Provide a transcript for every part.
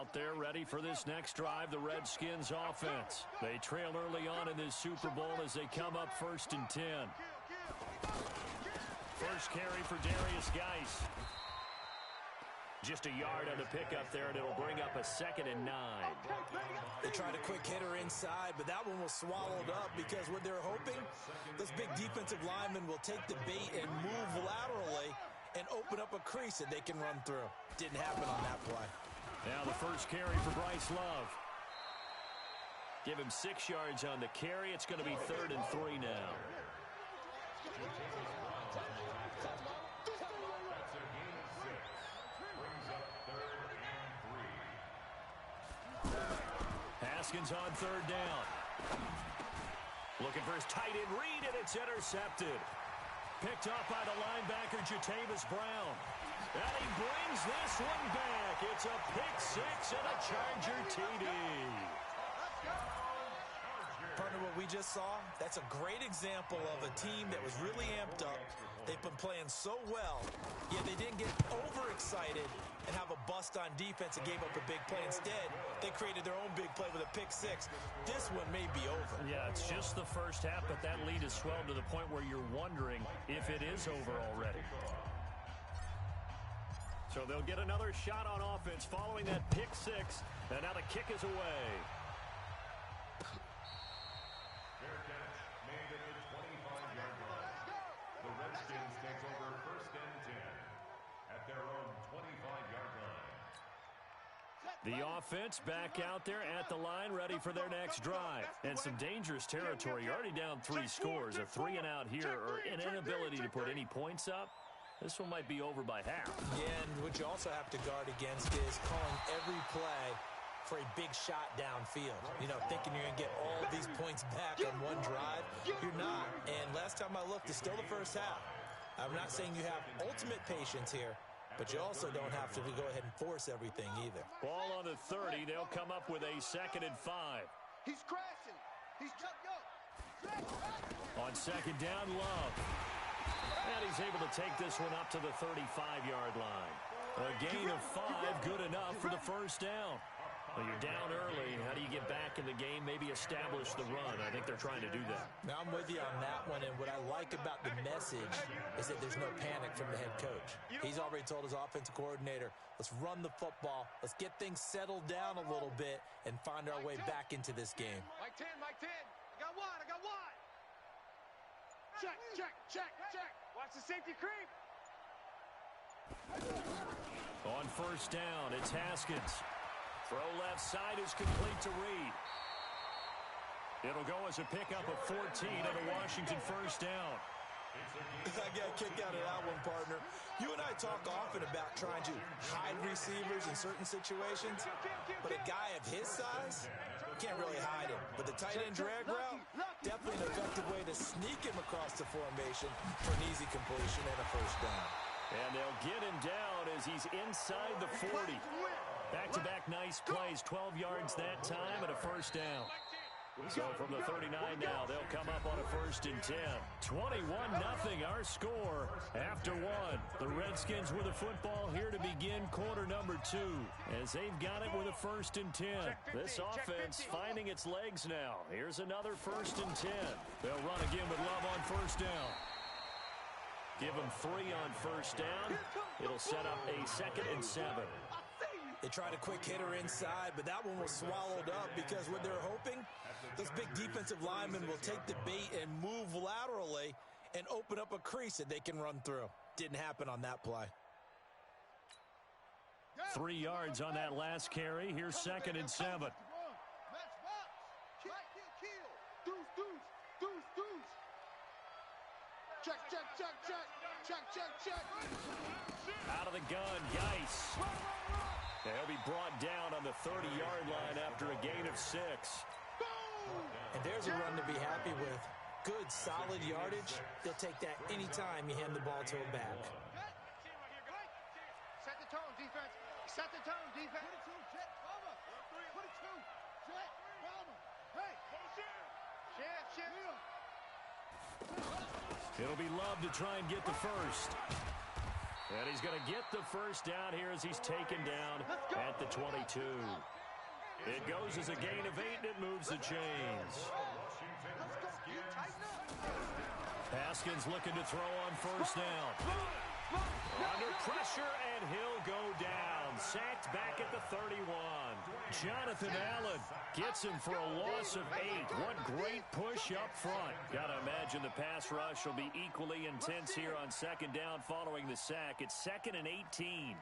out there ready for this next drive, the Redskins offense. They trail early on in this Super Bowl as they come up 1st and 10. First carry for Darius Geis. Just a yard on the pickup there, and it'll bring up a 2nd and 9. They tried a quick hitter inside, but that one was swallowed up because what they're hoping, those big defensive linemen will take the bait and move laterally and open up a crease that they can run through. Didn't happen on that play. Now the first carry for Bryce Love. Give him 6 yards on the carry. It's going to be 3rd and 3 now. Haskins on 3rd down. Looking for his tight end read, and it's intercepted. Picked up by the linebacker, Jatavis Brown. And he brings this one back. It's a pick 6 and a Charger TD. Partner, what we just saw, that's a great example of a team that was really amped up. They've been playing so well, yet they didn't get overexcited and have a bust on defense and gave up a big play. Instead, they created their own big play with a pick 6. This one may be over. Yeah, it's just the first half, but that lead has swelled to the point where you're wondering if it is over already. So they'll get another shot on offense following that pick 6, and now the kick is away. Fair catch made at the 25-yard line. The Redskins takes over 1st and 10 at their own 25-yard line. The offense back out there at the line, ready for their next drive. And some dangerous territory. You're already down 3 scores. A 3-and-out here, or an inability to put any points up. This one might be over by half. Yeah, and what you also have to guard against is calling every play for a big shot downfield. You know, thinking you're going to get all these points back on one drive. You're not. And last time I looked, it's still the first half. I'm not saying you have ultimate patience here, but you also don't have to go ahead and force everything either. Ball on the 30. They'll come up with a 2nd and 5. He's crashing. He's go. On 2nd down, Love. And he's able to take this one up to the 35-yard line. A gain of 5, good enough for the 1st down. Well, you're down early. How do you get back in the game? Maybe establish the run. I think they're trying to do that. Now, I'm with you on that one, and what I like about the message is that there's no panic from the head coach. He's already told his offensive coordinator, let's run the football, let's get things settled down a little bit, and find our way back into this game. Mike 10. I got one. Check. Watch the safety creep. On 1st down, it's Haskins. Throw left side is complete to Reed. It'll go as a pickup of 14 and a Washington 1st down. I got a kick out of that one, partner. You and I talk often about trying to hide receivers in certain situations, but a guy of his size can't really hide him. But the tight end drag route, definitely an effective way to sneak him across the formation for an easy completion and a 1st down. And they'll get him down as he's inside the 40. Back-to-back nice plays, 12 yards that time and a 1st down. So from the 39 now, they'll come up on a 1st and 10. 21-0 our score after 1. The Redskins with the football here to begin quarter number 2. As they've got it with a 1st and 10. This offense finding its legs now. Here's another 1st and 10. They'll run again with Love on 1st down. Give them 3 on 1st down. It'll set up a 2nd and 7. They tried a quick hitter inside, but that one was swallowed up because what they're hoping, those big defensive linemen will take the bait and move laterally and open up a crease that they can run through. Didn't happen on that play. 3 yards on that last carry. Here's 2nd and 7. Check. Out of the gun, Geis. They'll be brought down on the 30-yard line after a gain of 6. And there's a run to be happy with. Good, solid yardage. They'll take that anytime you hand the ball to a back. Set the tone, defense. Set the tone, defense. 22, check, Palmer. 22, check, Palmer. Hey, shift. It'll be Love to try and get the 1st. And he's going to get the first down here as he's taken down at the 22. It goes as a gain of 8, and it moves the chains. Haskins looking to throw on first down. Under pressure, and he'll go down. Sacked back at the 31. Jonathan Allen gets him for a loss of 8. What great push up front. Got to imagine the pass rush will be equally intense here on second down following the sack. It's 2nd and 18.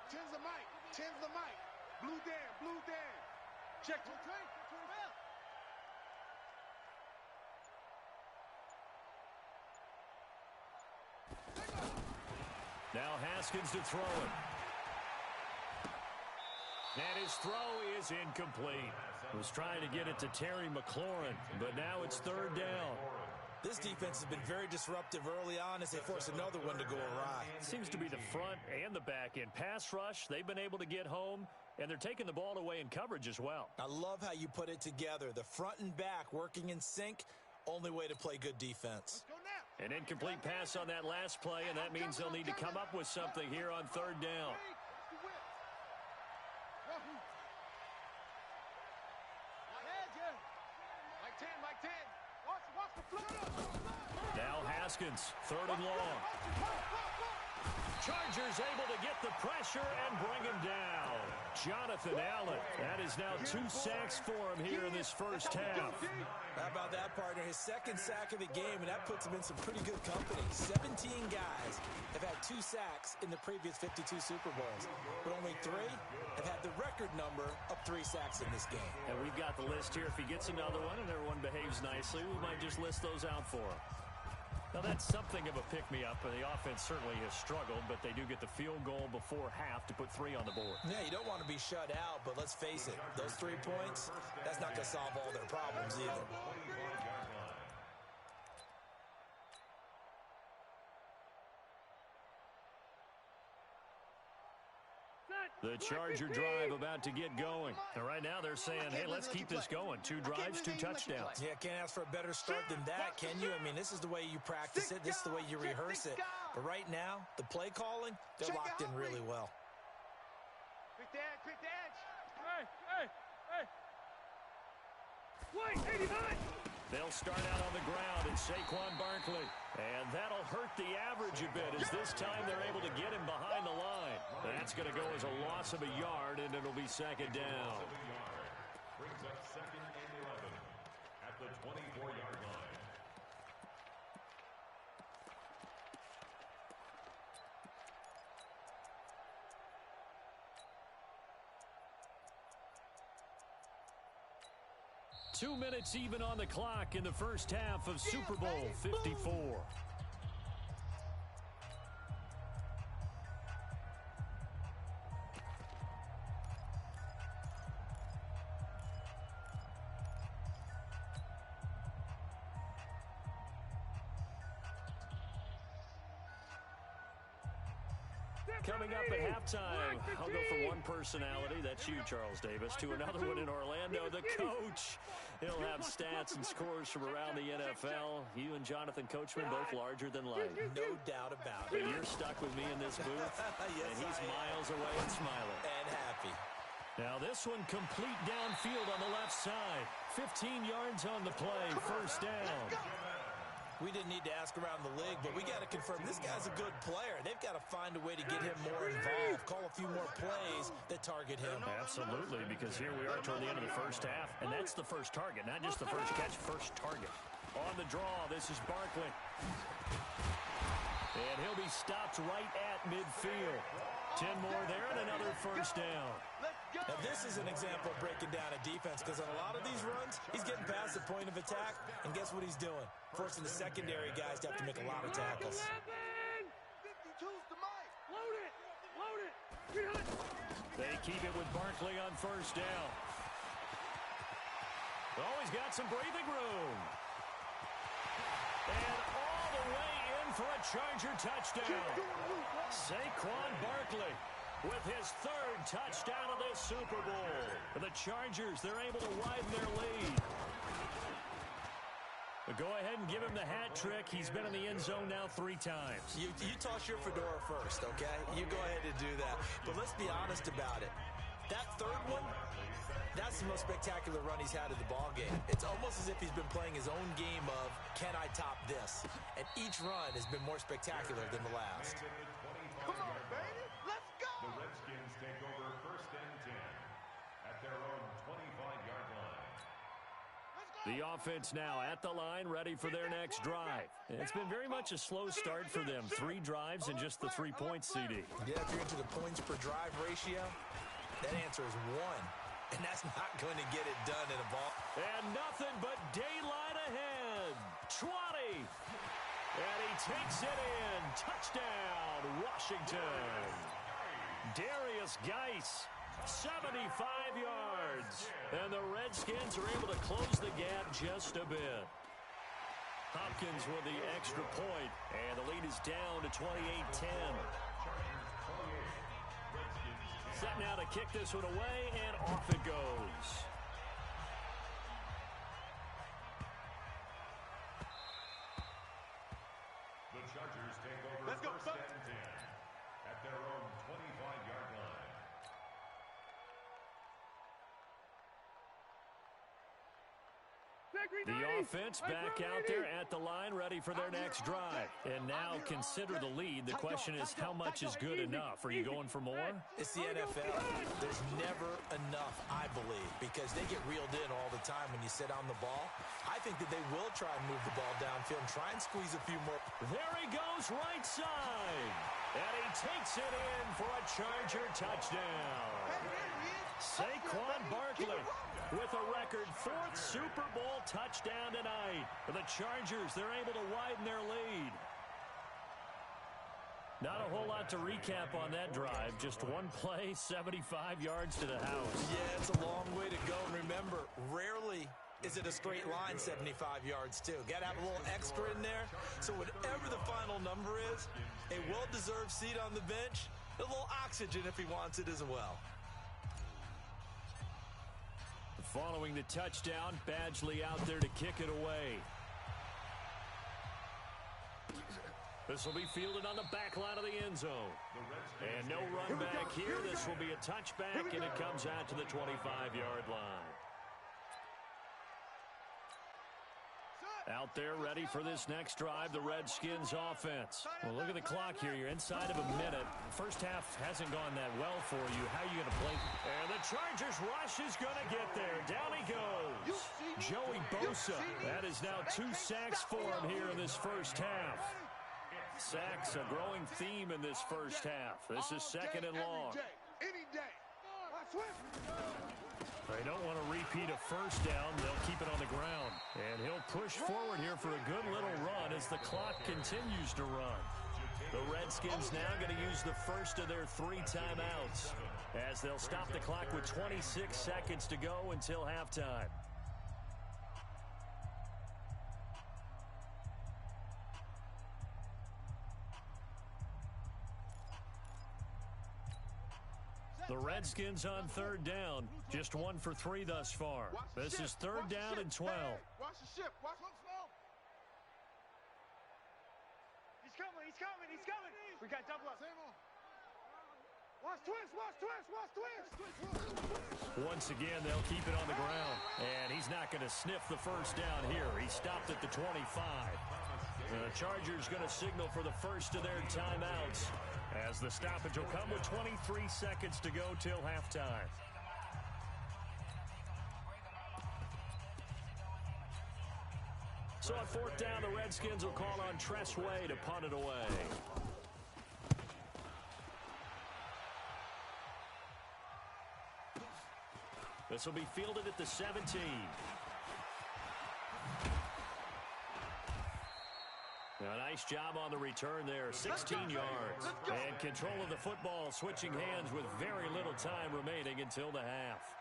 Ten's the mic. Ten's the mic. Blue Dan. Blue Dan. Check. Now Haskins to throw it. And his throw is incomplete. Was trying to get it to Terry McLaurin, but now it's 3rd down. This defense has been very disruptive early on as they force another one to go awry. Seems to be the front and the back end. Pass rush, they've been able to get home, and they're taking the ball away in coverage as well. I love how you put it together. The front and back working in sync, only way to play good defense. An incomplete pass on that last play, and that means they'll need to come up with something here on 3rd down. Now Haskins, 3rd and long. Chargers able to get the pressure and bring him down. Jonathan Allen, that is now 2 sacks for him here in this first half. How about that, partner? His 2nd sack of the game, and that puts him in some pretty good company. 17 guys have had 2 sacks in the previous 52 Super Bowls, but only 3 have had the record number of 3 sacks in this game. And we've got the list here. If he gets another one and everyone behaves nicely, we might just list those out for him. Now, that's something of a pick-me-up, and the offense certainly has struggled, but they do get the field goal before half to put 3 on the board. Yeah, you don't want to be shut out, but let's face it, those 3 points, that's not going to solve all their problems either. The Charger drive about to get going. And right now they're saying, hey, let's keep this going. 2 drives, 2 touchdowns. Yeah, can't ask for a better start than that, can you? I mean, this is the way you practice it. This is the way you rehearse it. But right now, the play calling, they're locked in really well. Quick the edge, quick the edge. Hey. Wait, 89. They'll start out on the ground in Saquon Barkley. And that'll hurt the average a bit as this time they're able to get him behind the line. That's going to go as a loss of a yard, and it'll be 2nd down. Brings up 2nd and 11 at the 24-yard line. Two minutes even on the clock in the first half of Super Bowl 54. Coming up at halftime, I'll go from one personality, that's you, Charles Davis, to another one in Orlando, the coach. He'll have stats and scores from around the NFL. You and Jonathan Coachman, both larger than life. No doubt about But it. you're stuck with me in this booth, Yes, and he's miles away and smiling. And happy. Now this one complete downfield on the left side. 15 yards on the play, first down. We didn't need to ask around the league, but we got to confirm this guy's a good player. They've got to find a way to get him more involved, call a few more plays that target him. Absolutely, because here we are toward the end of the first half, and that's the first target, not just the first catch, first target. On the draw, this is Barkley. And he'll be stopped right at midfield. 10 more there and another first down. Now, this is an example of breaking down a defense because on a lot of these runs, he's getting past the point of attack, and guess what he's doing? Forcing the secondary guys to have to make a lot of tackles. 52's the mic. Load it. Load it. They keep it with Barkley on first down. Oh, he's got some breathing room. And all the way in for a Charger touchdown. Saquon Barkley with his 3rd touchdown of this Super Bowl. For the Chargers, they're able to widen their lead. But go ahead and give him the hat trick. He's been in the end zone now 3 times. You toss your fedora first, okay? You go ahead and do that. But let's be honest about it. That third one, that's the most spectacular run he's had in the ball game. It's almost as if he's been playing his own game of, can I top this? And each run has been more spectacular than the last. Come on, baby. Let's go. The Redskins take over 1st and 10 at their own 25-yard line. The offense now at the line, ready for their next drive. It's been very much a slow start for them. 3 drives and just the 3-point CD. Yeah, if you're into the points per drive ratio, that answer is 1. And that's not going to get it done in a ball. And nothing but daylight ahead. 20. And he takes it in. Touchdown, Washington. Darius Geis, 75 yards. And the Redskins are able to close the gap just a bit. Hopkins with the extra point, and the lead is down to 28-10. Set now to kick this one away, and off it goes. The Chargers take over 1st and 10 at their own 25-yard line. The offense back out there at the line, ready for their next drive. And now consider the lead. The question is, how much is good enough? Are you going for more? It's the NFL. There's never enough, I believe, because they get reeled in all the time when you sit on the ball. I think that they will try and move the ball downfield and try and squeeze a few more. There he goes, right side. And he takes it in for a Charger touchdown. Saquon Barkley with a record 4th Super Bowl touchdown tonight. For the Chargers, they're able to widen their lead. Not a whole lot to recap on that drive. Just one play, 75 yards to the house. Yeah, it's a long way to go. And remember, rarely is it a straight line 75 yards, too. Got to have a little extra in there. So whatever the final number is, a well-deserved seat on the bench, a little oxygen if he wants it as well. Following the touchdown, Badgley out there to kick it away. This will be fielded on the back line of the end zone. And no run back here. This will be a touchback, and it comes out to the 25-yard line. Out there ready for this next drive, the Redskins offense. Well, look at the clock here. You're inside of a minute. First half hasn't gone that well for you. How are you going to play? And the Chargers rush is going to get there. Down he goes. Joey Bosa. That is now 2 sacks for him here in this first half. Sacks, a growing theme in this first half. This is 2nd and long. Any day. They don't want to repeat a first down. They'll keep it on the ground. And he'll push forward here for a good little run as the clock continues to run. The Redskins now going to use the first of their 3 timeouts as they'll stop the clock with 26 seconds to go until halftime. The Redskins on 3rd down. Just 1 for 3 thus far. This is 3rd down and 12. Watch the ship. Watch him slow. He's coming. He's coming. He's coming. We got double up. Watch twist. Watch twist. Watch twist. Once again, they'll keep it on the ground. And he's not going to sniff the first down here. He stopped at the 25. The Chargers going to signal for the first of their timeouts, as the stoppage will come with 23 seconds to go till halftime. So on 4th down, the Redskins will call on Tressway to punt it away. This will be fielded at the 17. A nice job on the return there, 16 yards. And control of the football, switching hands with very little time remaining until the half.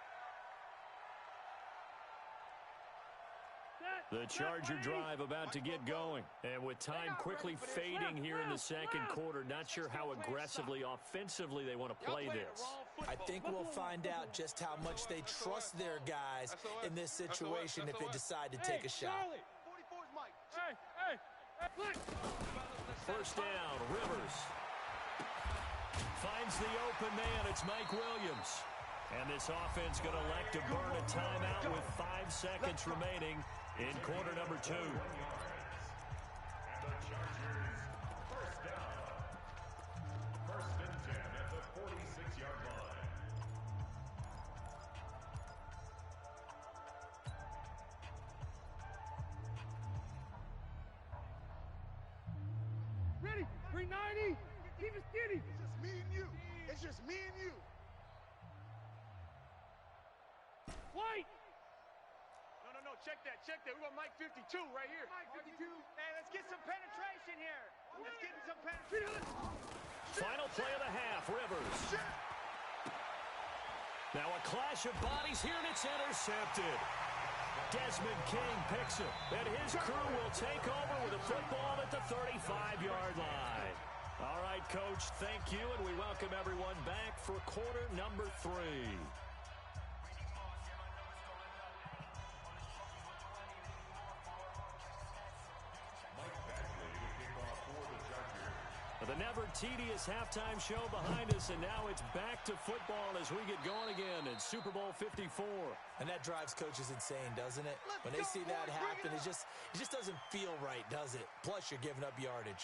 The Charger drive about to get going. And with time quickly fading here in the 2nd quarter, not sure how aggressively, offensively they want to play this. I think we'll find out just how much they trust their guys in this situation if they decide to take a shot. 44's Mike. First down, Rivers. Finds the open man. It's Mike Williams. And this offense going to elect to burn a timeout with 5 seconds remaining in quarter number 2. And the Chargers, first down. First and 10 at the 46-yard line. Ready? 390. Keep it skinny. It's just me and you. It's just me and you. White. No. Check that. We want Mike 52 right here. Mike 52. Hey, let's get some penetration here. Let's get some penetration. Final play of the half, Rivers. Now a clash of bodies here, and it's intercepted. Desmond King picks it, and his crew will take over with a football at the 35-yard line. All right, Coach, thank you, and we welcome everyone back for quarter number 3. The never-tedious halftime show behind us, and now it's back to football as we get going again in Super Bowl 54. And that drives coaches insane, doesn't it? When they see that happen, it just doesn't feel right, does it? Plus, you're giving up yardage.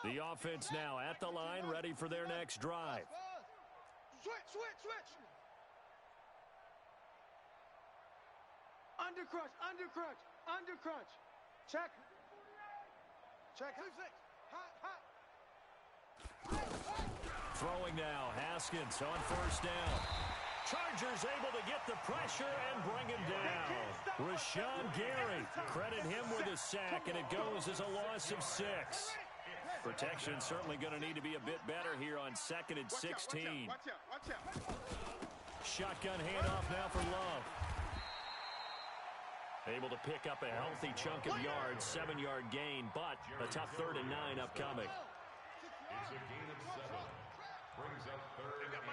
The offense now at the line, ready for their next drive. Switch. Under crunch. Check. 6. Hot. Throwing now, Haskins on first down. Chargers able to get the pressure and bring him down. Rashawn Gary, credit him with a sack, and it goes as a loss of 6. Protection certainly going to need to be a bit better here on 2nd and 16. Watch out. Shotgun handoff now for Love. Able to pick up a healthy chunk of yards, 7-yard gain, but a tough 3rd and 9 upcoming. It's a gain of 7. Brings up 3rd and 9.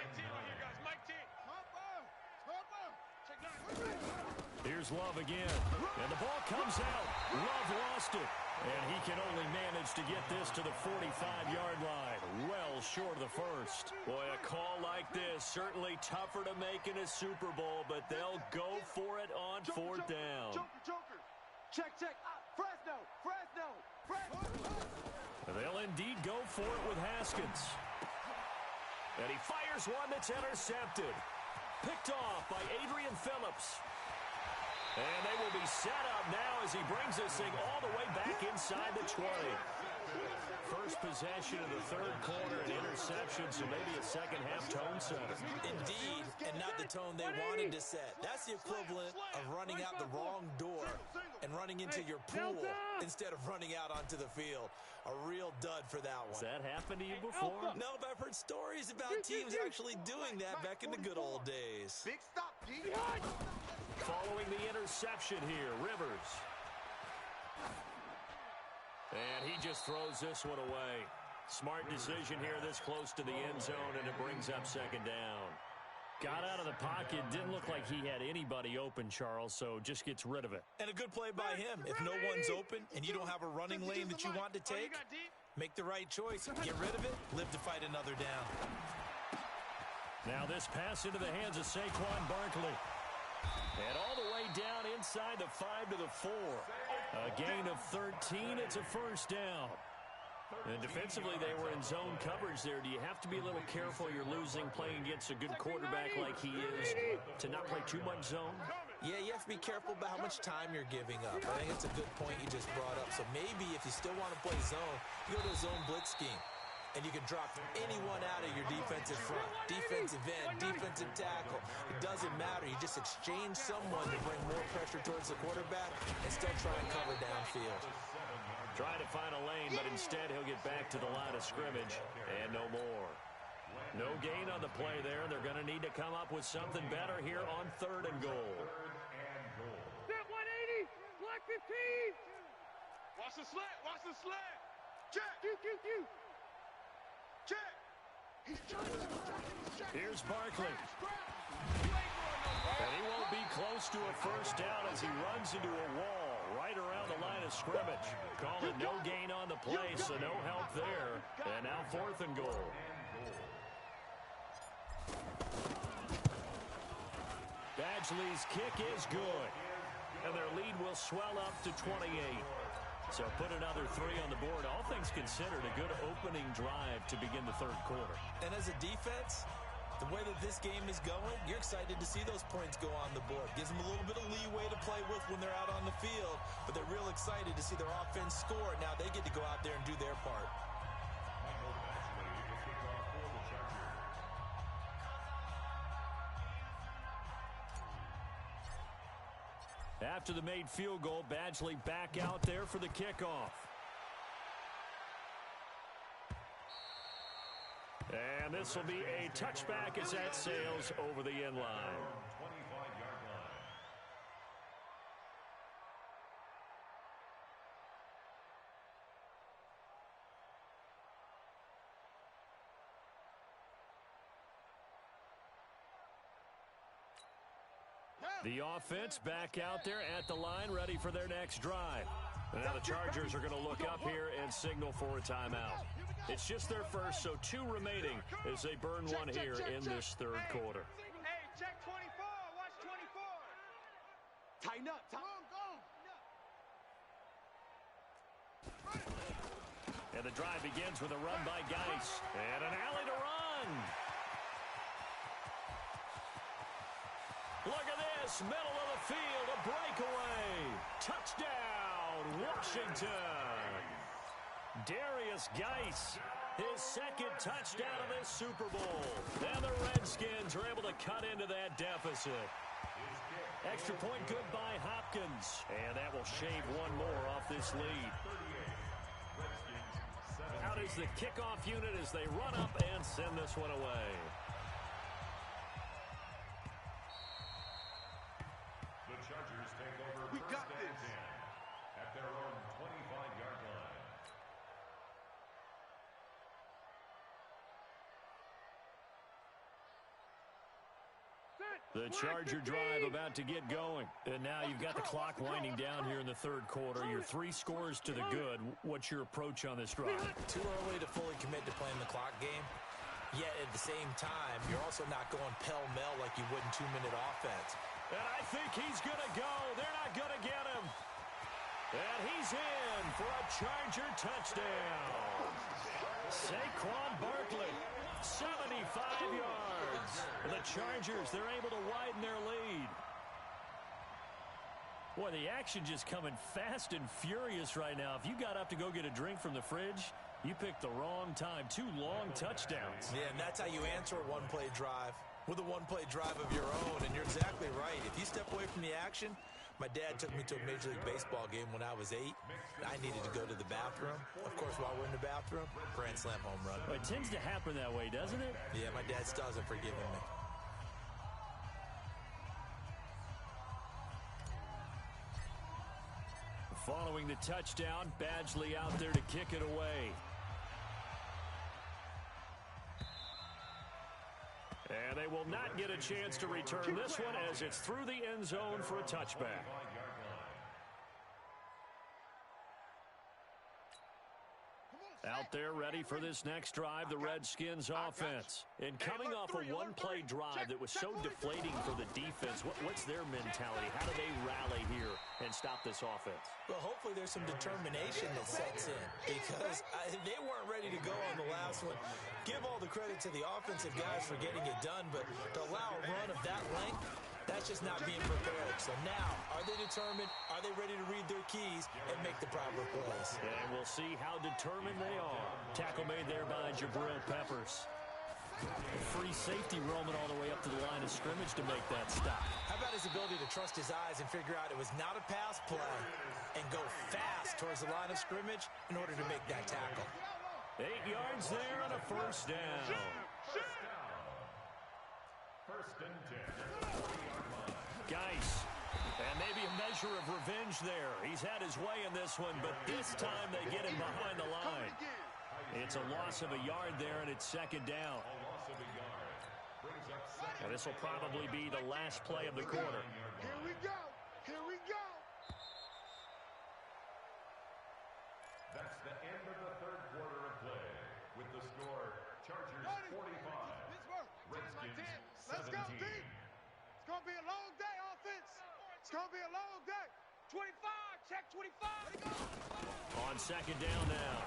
Mike T. Here's Love again, and the ball comes out. Love lost it, and he can only manage to get this to the 45-yard line, well short of the first. Boy, a call like this, certainly tougher to make in a Super Bowl, but they'll go for it on 4th down. Joker. Check. Fresno. They'll indeed go for it with Haskins. And he fires one that's intercepted. Picked off by Adrian Phillips. And they will be set up now as he brings this thing all the way back inside the 20. First possession of the 3rd quarter, an interception, so maybe a second-half tone setter. Indeed, and not the tone they wanted to set. That's the equivalent of running out the wrong door and running into your pool instead of running out onto the field. A real dud for that one. Has that happened to you before? No, but I've heard stories about teams actually doing that back in the good old days. Big stop, D. Following the interception here, Rivers. And he just throws this one away. Smart decision here this close to the end zone, and it brings up 2nd down. Got out of the pocket, didn't look like he had anybody open, Charles, so just gets rid of it. And a good play by him. If no one's open and you don't have a running lane that you want to take, make the right choice. Get rid of it, live to fight another down. Now this pass into the hands of Saquon Barkley. And all the way down inside the 5 to the 4. A gain of 13, it's a first down. And defensively, they were in zone coverage there. Do you have to be a little careful you're losing playing against a good quarterback like he is to not play too much zone? Yeah, you have to be careful about how much time you're giving up. I think it's a good point you just brought up. So maybe if you still want to play zone, you go to a zone blitz scheme. And you can drop anyone out of your defensive front. Defensive end, defensive tackle. It doesn't matter. You just exchange someone to bring more pressure towards the quarterback and still try and cover downfield. Trying to find a lane, but instead he'll get back to the line of scrimmage and no more. No gain on the play there. They're going to need to come up with something better here on 3rd and goal. Set 180. Black 15. Watch the slant. Check. Check. He's trying to check. Here's Barkley. And he won't be close to a first down as he runs into a wall right around the line of scrimmage. Call it no gain on the play, so no help there. And now 4th and goal. Badgley's kick is good. And their lead will swell up to 28. So put another 3 on the board. All things considered, a good opening drive to begin the 3rd quarter. And as a defense, the way that this game is going, you're excited to see those points go on the board. Gives them a little bit of leeway to play with when they're out on the field, but they're real excited to see their offense score. Now they get to go out there and do their part. After the made field goal, Badgley back out there for the kickoff. And this will be a touchback as that sails over the end line. The offense back out there at the line, ready for their next drive. Now the Chargers are going to look up here and signal for a timeout. It's just their first, so 2 remaining as they burn one here in this 3rd quarter. Hey, check 24. Watch 24. Tighten up. Go. And the drive begins with a run by Geis. And an alley to run. Look at this, middle of the field, a breakaway. Touchdown, Washington. Darius Geis, his 2nd touchdown of this Super Bowl. And the Redskins are able to cut into that deficit. Extra point good by Hopkins. And that will shave 1 more off this lead. Out is the kickoff unit as they run up and send this one away. We got this at their own 25-yard line. The Charger drive about to get going. And now you've got the clock winding down here in the 3rd quarter. Your 3 scores to the good. What's your approach on this drive? Too early to fully commit to playing the clock game. Yet at the same time, you're also not going pell-mell like you would in 2-minute offense. And I think he's going to go. They're not going to get him. And he's in for a Charger touchdown. Saquon Barkley, 75 yards. The Chargers, they're able to widen their lead. Boy, the action just coming fast and furious right now. If you got up to go get a drink from the fridge, you picked the wrong time. 2 long touchdowns. Yeah, and that's how you answer a one-play drive. With a one-play drive of your own, and you're exactly right. If you step away from the action, my dad took me to a Major League Baseball game when I was 8. I needed to go to the bathroom. Of course, while we're in the bathroom, grand slam home run. Well, it tends to happen that way, doesn't it? Yeah, my dad still hasn't forgiven me. Following the touchdown, Badgley out there to kick it away. And they will not get a chance to return this one as it's through the end zone for a touchback. Out there ready for this next drive, the Redskins offense. And coming off a one-play drive that was so deflating for the defense, what's their mentality? How do they rally here and stop this offense? Well, hopefully there's some determination that sets in because they weren't ready to go on the last one. Give all the credit to the offensive guys for getting it done, but to allow a run of that length, that's just not being prepared. So now, are they determined? Are they ready to read their keys and make the proper plays? And we'll see how determined they are. Tackle made there by Jabril Peppers. Free safety roaming all the way up to the line of scrimmage to make that stop. How about his ability to trust his eyes and figure out it was not a pass play and go fast towards the line of scrimmage in order to make that tackle? 8 yards there on a first down. First and 10. Geis. And maybe a measure of revenge there. He's had his way in this one, but this time they get him behind the line. It's a loss of a yard there, and it's 2nd down. A loss of a yard. brings up second. And this will probably be the last play of the quarter. Here we go. Here we go. That's the end of the third quarter of play. With the score, Chargers 45, Redskins 17. Let's go, team. It's going to be a long day, offense. It's going to be a long day. 25, check 25. On second down now.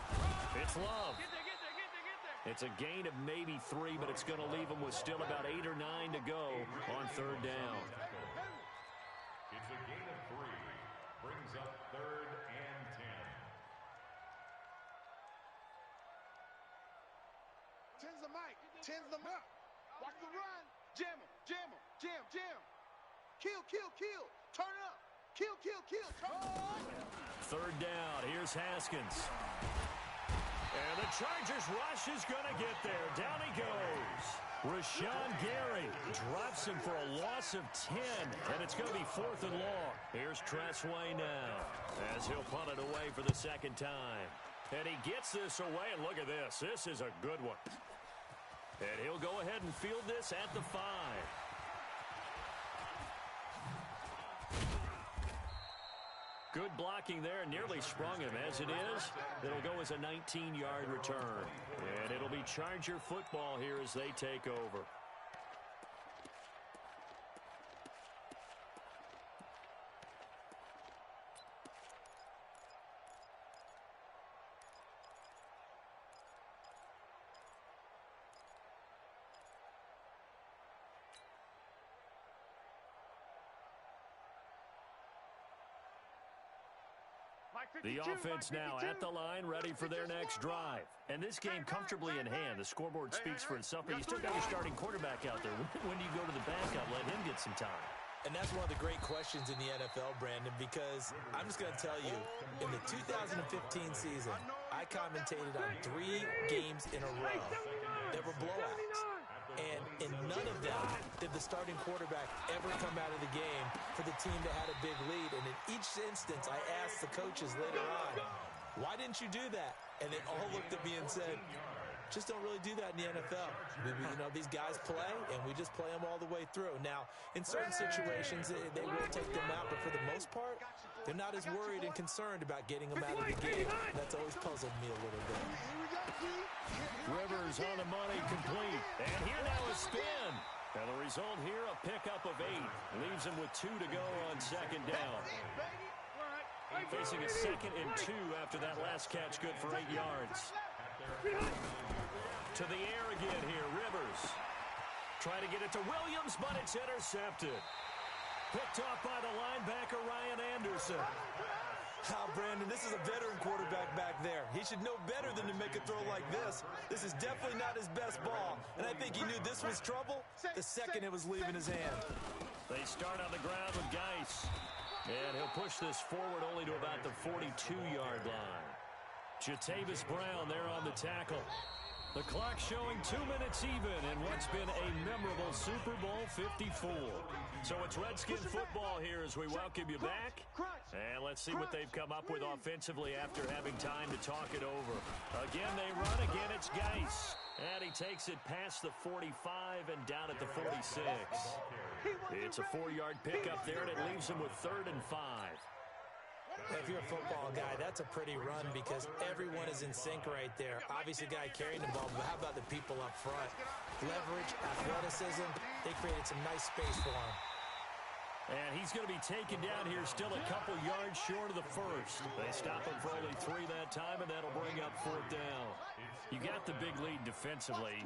It's Love. Get there, get there, get there, get there. It's a gain of maybe 3, but it's going to leave them with still about 8 or 9 to go on third down. It's a gain of 3. Brings up third and 10. Tens the mic. Tens the mic. Watch the run. Jam him. Jam him. Jam. Jam. Kill. Kill. Kill. Turn up. Kill. Kill. Kill. Turn up. Third down. Here's Haskins. And the Chargers rush is going to get there. Down he goes. Rashawn Gary drops him for a loss of 10. And it's going to be 4th and long. Here's Tressway now as he'll punt it away for the second time. And he gets this away, and look at this. This is a good one. And he'll go ahead and field this at the 5. Good blocking there, nearly sprung him. As it is, it'll go as a 19-yard return. And it'll be Charger football here as they take over. The offense now at the line, ready for their next drive. And this game comfortably in hand. The scoreboard speaks for itself, but you still got your starting quarterback out there. When do you go to the backup? Let him get some time. And that's one of the great questions in the NFL, Brandon, because I'm just going to tell you, in the 2015 season, I commentated on 3 games in a row that were blowouts. And in none of them did the starting quarterback ever come out of the game for the team that had a big lead. And in each instance, I asked the coaches later on, why didn't you do that? And they all looked at me and said, just don't really do that in the NFL. These guys play, and we just play them all the way through. Now, in certain situations, they will take them out, but for the most part, they're not as worried and concerned about getting them out of the game. That's always puzzled me a little bit. Rivers on the money, complete. And here now a spin. And the result here, a pickup of 8. Leaves him with 2 to go on second down. Facing a 2nd and 2 after that last catch, good for 8 yards. To the air again here, Rivers. Trying to get it to Williams, but it's intercepted. Picked off by the linebacker, Ryan Anderson. Brandon, this is a veteran quarterback back there. He should know better than to make a throw like this. This is definitely not his best ball, and I think he knew this was trouble the second it was leaving his hand. They start on the ground with Geis, and he'll push this forward only to about the 42-yard line. Jatavis Brown there on the tackle. The clock showing 2 minutes even in what's been a memorable Super Bowl 54. So it's Redskin football here as we welcome you back. And let's see what they've come up with offensively after having time to talk it over. Again, they run. Again, it's Geis. And he takes it past the 45 and down at the 46. It's a 4-yard pickup there, and it leaves him with 3rd and 5. If you're a football guy, that's a pretty run because everyone is in sync right there. Obviously, the guy carrying the ball, but how about the people up front? Leverage, athleticism, they created some nice space for him. And he's going to be taken down here still a couple yards short of the first. They stop him for only 3 that time, and that'll bring up 4th down. You got the big lead defensively,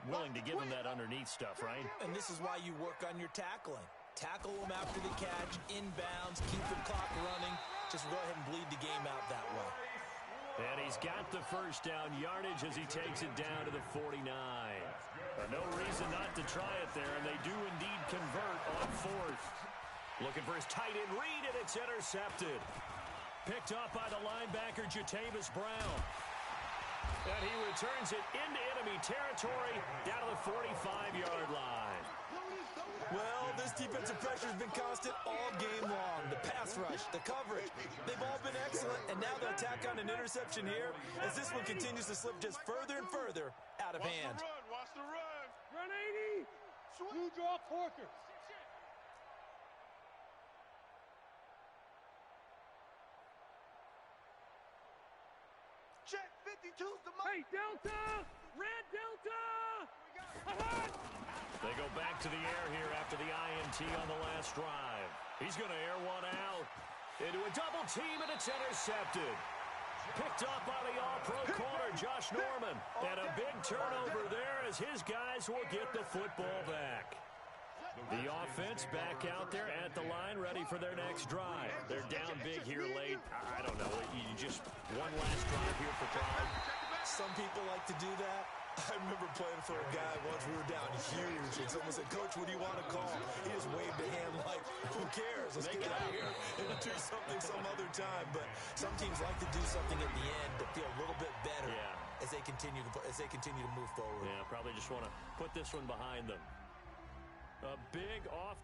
willing to give him that underneath stuff, right? And this is why you work on your tackling. Tackle them after the catch, inbounds, keep the clock running. Just go ahead and bleed the game out that way. And he's got the first down yardage as he takes it down to the 49. No reason not to try it there, and they do indeed convert on 4th. Looking for his tight end read, and it's intercepted. Picked off by the linebacker, Jatavis Brown. And he returns it into enemy territory down to the 45-yard line. Well, this defensive pressure has been constant all game long. The pass rush, the coverage, they've all been excellent. And now they'll tack on an interception here as this one continues to slip just further and further out of hand. Watch the run. Run 80. You draw Corker. Check 52's the money. Hey, Delta! Red Delta! They go back to the air here after the INT on the last drive. He's going to air one out into a double team, and it's intercepted. Picked up by the all-pro corner, Josh Norman. And a big turnover there as his guys will get the football back. The offense back out there at the line, ready for their next drive. They're down big here late. I don't know. You just one last drive here for Pride. Some people like to do that. I remember playing for a guy once. We were down huge, and someone said, "Coach, what do you want to call?" He just waved a hand like, "Who cares? Let's get out of here and do something some other time." But some teams like to do something at the end to feel a little bit better as they continue to move forward. Yeah, probably just want to put this one behind them. A big off